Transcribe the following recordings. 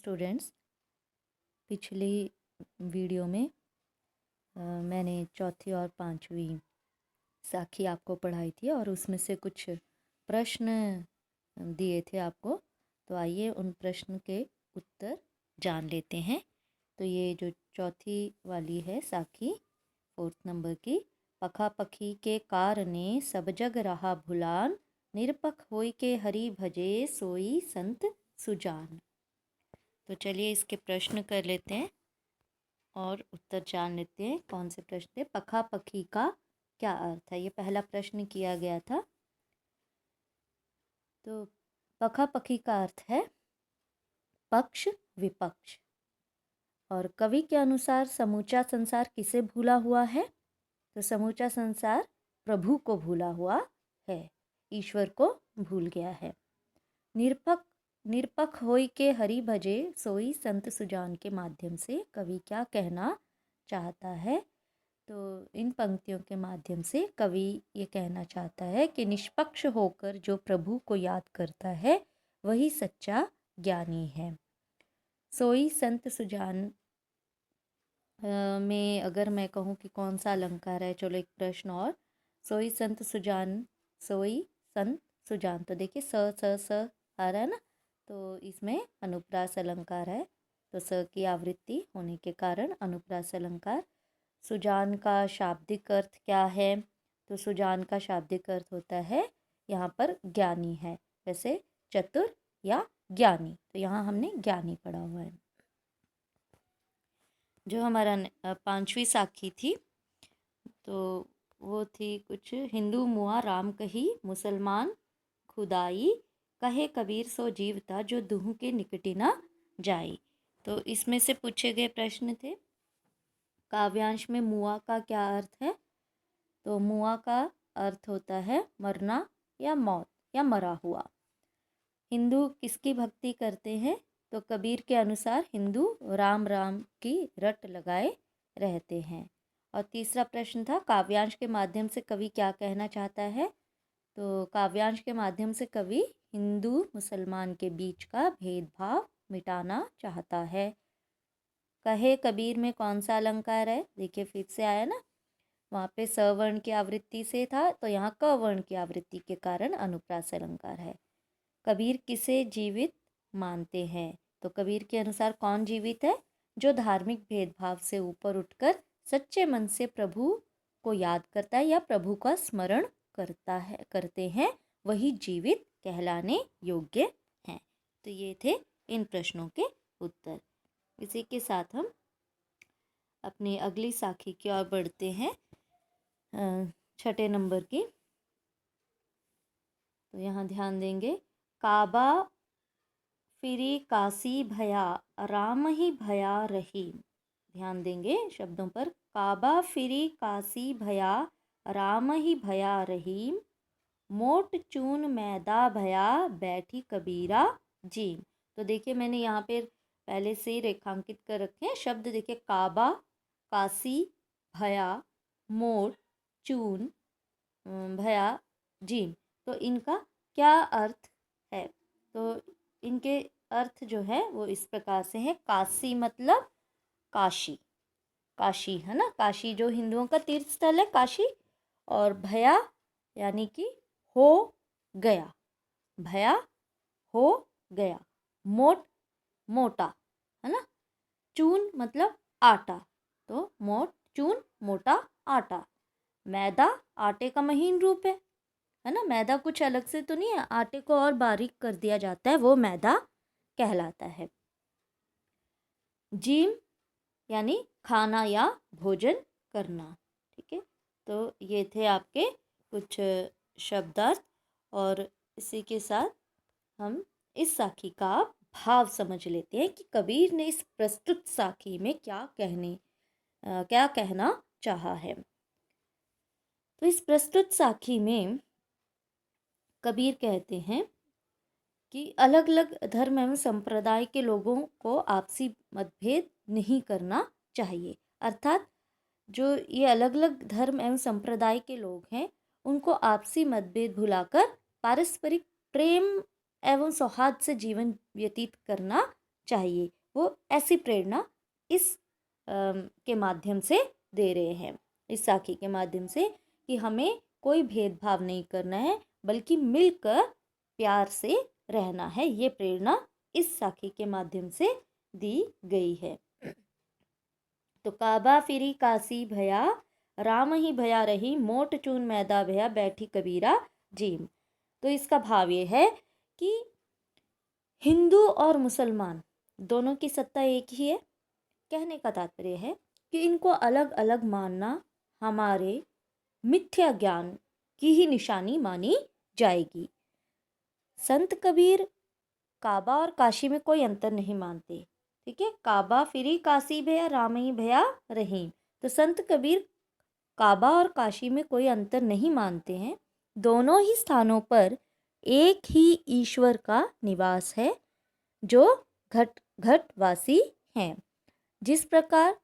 Students, पिछली video में मैंने चौथी और पांचवी साखी आपको पढ़ाई थी और उसमें से कुछ प्रश्न दिए थे आपको। तो आइए उन प्रश्न के उत्तर जान लेते हैं। तो ये जो चौथी वाली है साखी 4th नंबर की, पखा पखी के कारणे सब जग रहा भुलान, निरपख होई के हरि भजे सोई संत सुजान। तो चलिए इसके प्रश्न कर लेते हैं और उत्तर जान लेते हैं। कौन से प्रश्न थे? पखा पखी का क्या अर्थ है? ये पहला प्रश्न किया गया था। तो पखा पखी का अर्थ है पक्ष विपक्ष। और कवि के अनुसार समूचा संसार किसे भूला हुआ है? तो समूचा संसार प्रभु को भूला हुआ है, ईश्वर को भूल गया है। निरपख होई के हरि भजे सोई संत सुजान के माध्यम से कवि क्या कहना चाहता है? तो इन पंक्तियों के माध्यम से कवि ये कहना चाहता है कि निष्पक्ष होकर जो प्रभु को याद करता है वही सच्चा ज्ञानी है। सोई संत सुजान में अगर मैं कहूँ कि कौन सा अलंकार है, चलो एक प्रश्न और। सोई संत सुजान, सोई संत सुजान, तो देखिए स आ रहा है ना, तो इसमें अनुप्रास अलंकार है। तो स की आवृत्ति होने के कारण अनुप्रास अलंकार। सुजान का शाब्दिक अर्थ क्या है? तो सुजान का शाब्दिक अर्थ होता है यहाँ पर ज्ञानी है, वैसे चतुर या ज्ञानी। तो यहाँ हमने ज्ञानी पढ़ा हुआ है। जो हमारा पांचवी साखी थी तो वो थी कुछ, हिंदू मुआ राम कही मुसलमान खुदाई, कहे कबीर सो जीवता जो दुहु के निकटी ना जाई। तो इसमें से पूछे गए प्रश्न थे। काव्यांश में मुआ का क्या अर्थ है? तो मुआ का अर्थ होता है मरना या मौत या मरा हुआ। हिंदू किसकी भक्ति करते हैं? तो कबीर के अनुसार हिंदू राम राम की रट लगाए रहते हैं। और तीसरा प्रश्न था काव्यांश के माध्यम से कवि क्या कहना चाहता है? तो काव्यांश के माध्यम से कवि हिंदू मुसलमान के बीच का भेदभाव मिटाना चाहता है। कहे कबीर में कौन सा अलंकार है? देखिए फिर से आया ना, वहाँ पे सवर्ण की आवृत्ति से था, तो यहाँ क वर्ण की आवृत्ति के कारण अनुप्रास अलंकार है। कबीर किसे जीवित मानते हैं? तो कबीर के अनुसार कौन जीवित है? जो धार्मिक भेदभाव से ऊपर उठकर सच्चे मन से प्रभु को याद करता है या प्रभु का स्मरण करते हैं, वही जीवित कहलाने योग्य हैं। तो ये थे इन प्रश्नों के उत्तर। इसी के साथ हम अपनी अगली साखी की ओर बढ़ते हैं, 6ठे नंबर की। तो यहाँ ध्यान देंगे, काबा फिरी काशी भया राम ही भया रही। ध्यान देंगे शब्दों पर। काबा फिरी काशी भया राम ही भया रही, मोट चून मैदा भया बैठी कबीरा जी। तो देखिए मैंने यहाँ पे पहले से ही रेखांकित कर रखे हैं शब्द। देखिए काबा, काशी, भया, मोट, चून, भया, जीम। तो इनका क्या अर्थ है? तो इनके अर्थ जो है वो इस प्रकार से है। काशी मतलब काशी, काशी है ना, काशी जो हिंदुओं का तीर्थ स्थल है काशी। और भया यानी कि हो गया, भया हो गया। मोट मोटा है ना, चून मतलब आटा, तो मोट चून मोटा आटा। मैदा आटे का महीन रूप है ना, मैदा कुछ अलग से तो नहीं है, आटे को और बारीक कर दिया जाता है, वो मैदा कहलाता है। जीम यानी खाना या भोजन करना। ठीक है, तो ये थे आपके कुछ शब्दार्थ। और इसी के साथ हम इस साखी का भाव समझ लेते हैं कि कबीर ने इस प्रस्तुत साखी में क्या कहना चाहा है। तो इस प्रस्तुत साखी में कबीर कहते हैं कि अलग अलग धर्म एवं संप्रदाय के लोगों को आपसी मतभेद नहीं करना चाहिए। अर्थात जो ये अलग अलग धर्म एवं संप्रदाय के लोग हैं उनको आपसी मतभेद भुलाकर पारस्परिक प्रेम एवं सौहार्द से जीवन व्यतीत करना चाहिए। वो ऐसी प्रेरणा इस के माध्यम से दे रहे हैं, इस साखी के माध्यम से, कि हमें कोई भेदभाव नहीं करना है बल्कि मिलकर प्यार से रहना है। ये प्रेरणा इस साखी के माध्यम से दी गई है। तो काबा फिरी काशी भया, राम ही भया रही, मोट चून मैदा भया, बैठी कबीरा जीम। तो इसका भाव ये है कि हिंदू और मुसलमान दोनों की सत्ता एक ही है। कहने का तात्पर्य है कि इनको अलग अलग मानना हमारे मिथ्या ज्ञान की ही निशानी मानी जाएगी। संत कबीर काबा और काशी में कोई अंतर नहीं मानते। ठीक है, काबा फिरी काशी भया, राम ही भया रहीम। तो संत कबीर काबा और काशी में कोई अंतर नहीं मानते हैं। दोनों ही स्थानों पर एक ही ईश्वर का निवास है जो घट घटवासी हैं। जिस प्रकार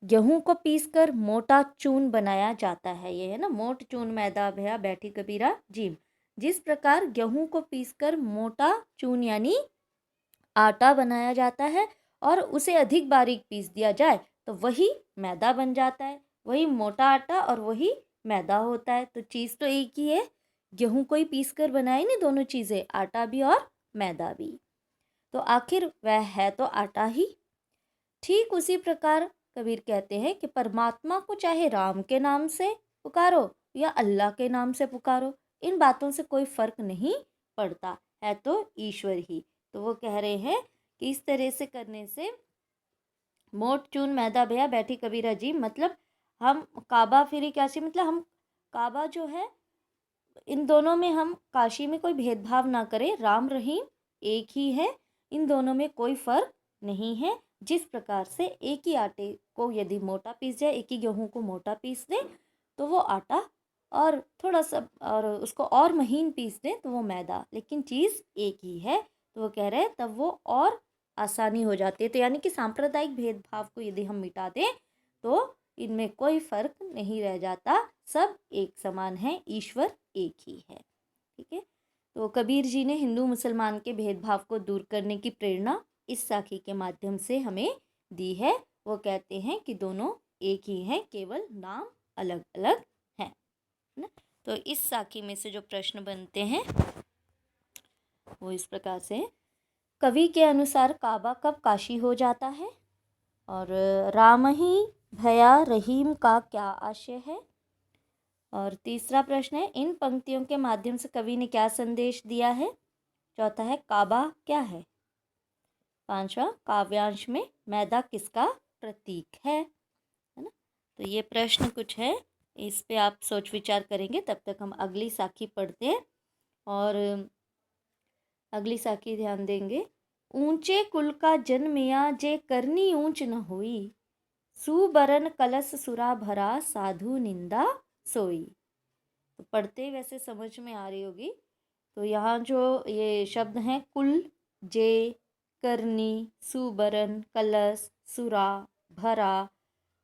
गेहूं को पीसकर मोटा चून बनाया जाता है, ये है ना, मोट चून मैदा भया, बैठी कबीरा जीम। जिस प्रकार गेहूं को पीसकर मोटा चून यानी आटा बनाया जाता है और उसे अधिक बारीक पीस दिया जाए तो वही मैदा बन जाता है। वही मोटा आटा और वही मैदा होता है। तो चीज़ तो एक ही है, गेहूं को ही पीस कर बनाए नहीं दोनों चीज़ें, आटा भी और मैदा भी। तो आखिर वह है तो आटा ही। ठीक उसी प्रकार कबीर कहते हैं कि परमात्मा को चाहे राम के नाम से पुकारो या अल्लाह के नाम से पुकारो, इन बातों से कोई फर्क नहीं पड़ता, है तो ईश्वर ही। तो वो कह रहे हैं कि इस तरह से करने से मोट चून मैदा भया, बैठी कबीरा जी, मतलब हम काबा फिरी काशी, मतलब हम काबा जो है इन दोनों में हम काशी में कोई भेदभाव ना करें। राम रहीम एक ही है, इन दोनों में कोई फर्क नहीं है। जिस प्रकार से एक ही आटे को यदि मोटा पीस जाए, एक ही गेहूं को मोटा पीस दें तो वो आटा, और थोड़ा सा और उसको और महीन पीस दें तो वो मैदा, लेकिन चीज़ एक ही है। तो वो कह रहे हैं तब वो और आसानी हो जाती है। तो यानी कि सांप्रदायिक भेदभाव को यदि हम मिटा दें तो इनमें कोई फर्क नहीं रह जाता, सब एक समान है, ईश्वर एक ही है। ठीक है, तो कबीर जी ने हिंदू मुसलमान के भेदभाव को दूर करने की प्रेरणा इस साखी के माध्यम से हमें दी है। वो कहते हैं कि दोनों एक ही हैं, केवल नाम अलग अलग हैं, है ना। तो इस साखी में से जो प्रश्न बनते हैं वो इस प्रकार से, कवि के अनुसार काबा कब काशी हो जाता है, और राम ही भया रहीम का क्या आशय है, और तीसरा प्रश्न है इन पंक्तियों के माध्यम से कवि ने क्या संदेश दिया है, चौथा है काबा क्या है, पांचवा काव्यांश में मैदा किसका प्रतीक है ना। तो ये प्रश्न कुछ है, इस पे आप सोच विचार करेंगे। तब तक हम अगली साखी पढ़ते हैं, और अगली साखी ध्यान देंगे। ऊंचे कुल का जन्मिया जे करनी ऊंच न हुई, सुबरन कलश सुरा भरा साधु निंदा सोई। तो पढ़ते वैसे समझ में आ रही होगी। तो यहाँ जो ये शब्द हैं कुल, जे, करनी, सुबरन, कलश, सुरा, भरा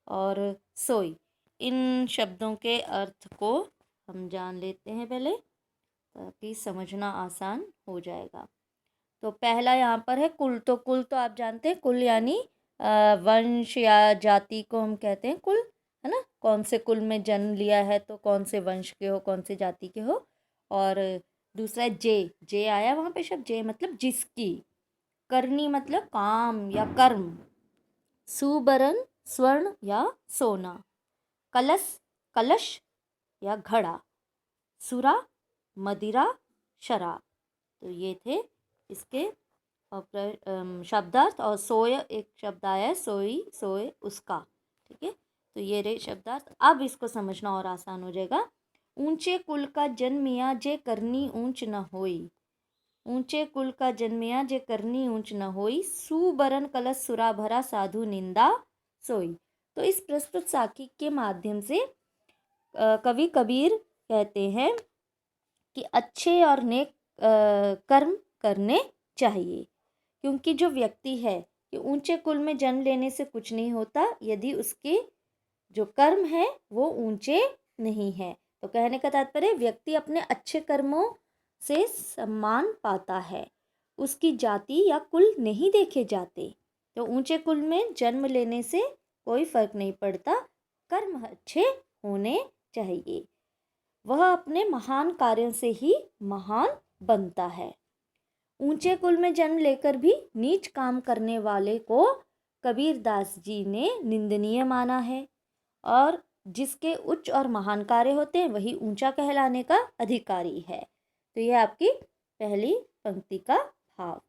और सोई, इन शब्दों के अर्थ को हम जान लेते हैं पहले, ताकि समझना आसान हो जाएगा। तो पहला यहाँ पर है कुल। तो कुल तो आप जानते हैं, कुल यानी वंश या जाति को हम कहते हैं कुल, है ना। कौन से कुल में जन्म लिया है तो कौन से वंश के हो, कौन से जाति के हो। और दूसरा है जे, जे आया वहाँ पे शब्द, जे मतलब जिसकी। करनी मतलब काम या कर्म। सुबरन स्वर्ण या सोना। कलश कलश या घड़ा। सुरा मदिरा शराब। तो ये थे इसके शब्दार्थ। और सोय एक शब्द आया है, सोई, सोए, उसका। ठीक है, तो ये रहे शब्दार्थ। अब इसको समझना और आसान हो जाएगा। ऊंचे कुल का जन्मिया जे करनी ऊंच न होई, ऊंचे कुल का जन्मिया जे करनी ऊंच न होई, सुबरन कलश सुरा भरा साधु निंदा सोई। तो इस प्रस्तुत साखी के माध्यम से कवि कबीर कहते हैं कि अच्छे और नेक कर्म करने चाहिए, क्योंकि जो व्यक्ति है कि ऊंचे कुल में जन्म लेने से कुछ नहीं होता यदि उसके जो कर्म है वो ऊंचे नहीं है। तो कहने का तात्पर्य व्यक्ति अपने अच्छे कर्मों से सम्मान पाता है, उसकी जाति या कुल नहीं देखे जाते। तो ऊंचे कुल में जन्म लेने से कोई फर्क नहीं पड़ता, कर्म अच्छे होने चाहिए। वह अपने महान कार्यों से ही महान बनता है। ऊंचे कुल में जन्म लेकर भी नीच काम करने वाले को कबीरदास जी ने निंदनीय माना है, और जिसके उच्च और महान कार्य होते हैं वही ऊंचा कहलाने का अधिकारी है। तो यह आपकी पहली पंक्ति का भाव।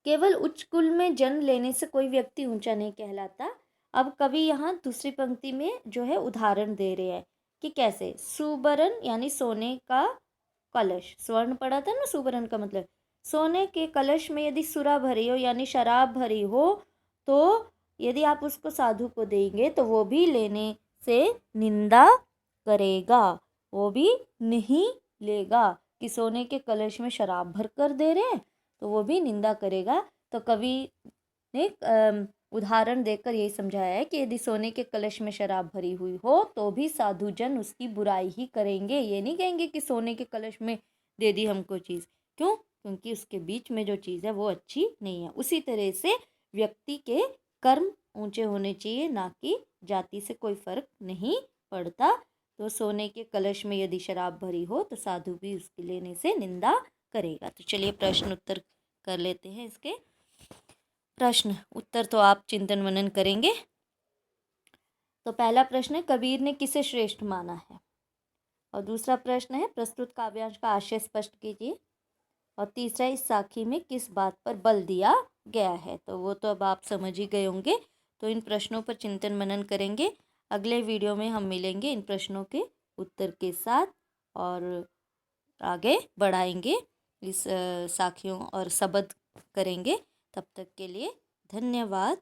केवल उच्च कुल में जन्म लेने से कोई व्यक्ति ऊंचा नहीं कहलाता। अब कवि यहाँ दूसरी पंक्ति में जो है उदाहरण दे रहे हैं कि कैसे सुवर्ण यानी सोने का कलश, स्वर्ण पड़ा था ना, सुवर्ण का मतलब सोने के कलश में यदि सुरा भरी हो यानी शराब भरी हो, तो यदि आप उसको साधु को देंगे तो वो भी लेने से निंदा करेगा, वो भी नहीं लेगा कि सोने के कलश में शराब भर कर दे रहे हैं, तो वो भी निंदा करेगा। तो कवि ने उदाहरण देकर यही समझाया है कि यदि सोने के कलश में शराब भरी हुई हो तो भी साधुजन उसकी बुराई ही करेंगे, ये नहीं कहेंगे कि सोने के कलश में दे दी हमको चीज़। क्यों? क्योंकि उसके बीच में जो चीज़ है वो अच्छी नहीं है। उसी तरह से व्यक्ति के कर्म ऊंचे होने चाहिए, ना कि जाति से कोई फर्क नहीं पड़ता। तो सोने के कलश में यदि शराब भरी हो तो साधु भी उसके लेने से निंदा करेगा। तो चलिए प्रश्न उत्तर कर लेते हैं इसके। प्रश्न उत्तर तो आप चिंतन मनन करेंगे। तो पहला प्रश्न है, कबीर ने किसे श्रेष्ठ माना है? और दूसरा प्रश्न है, प्रस्तुत काव्यांश का आशय स्पष्ट कीजिए। और तीसरा, इस साखी में किस बात पर बल दिया गया है? तो वो तो अब आप समझ ही गए होंगे। तो इन प्रश्नों पर चिंतन मनन करेंगे। अगले वीडियो में हम मिलेंगे इन प्रश्नों के उत्तर के साथ और आगे बढ़ाएंगे, इस साखियों और शब्द करेंगे। तब तक के लिए धन्यवाद।